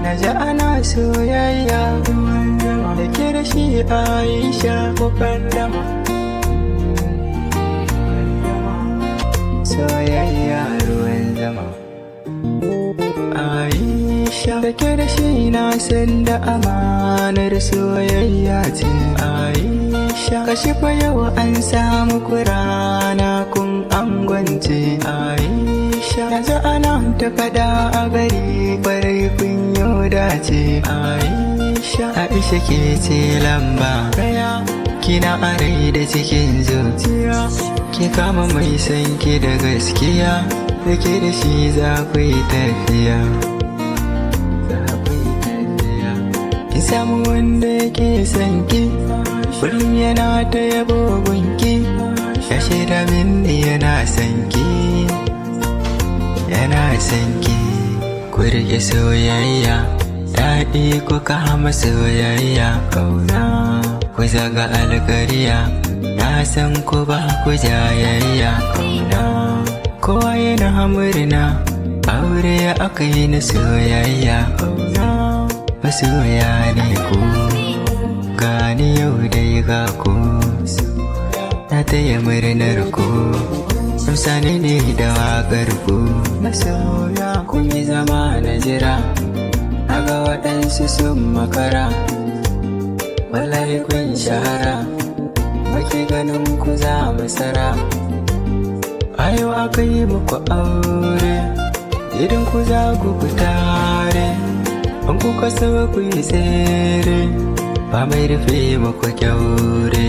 Naji ana soyayya da ke da shi Aisha mukaddama. Soyayya ruwan zama. Aisha da ke da shi na san da amanar soyayya ce. Aisha kashi fa yau an samu kurana kun angwance. Aisha yanzu ana ta fada a gari kwarai kun yau dace. Aisha ke ce lamba daya, kina a rai da cikin zuciya, ki kama mai san ki da gaskiya, da ke da shi za ku yi tafiya. Ki samu wanda yake san ki, kullum yana ta yabo gunki, ya shaida min yana san ki, yana san ki. Ku rike soyayya, daɗi ku kama soyayya, ƙauna ku zaga alkariya, na san ku ba ku jayayya. Ƙauna kowa yana murna, aure aka yi na soyayya. Ƙauna masoya ne ku, gani yau dai ga ku, na taya murnar ku, amsani ne da waƙar ku. Masoya kun yi zama na jira, naga waɗansu sun makara, wallahi kun shahara, muke ganin ku za mu tsara. Ayo aka yi muku aure, idan ku za ku tare, an kuka saba ku yi tsere, ba mai rufe muku kyaure.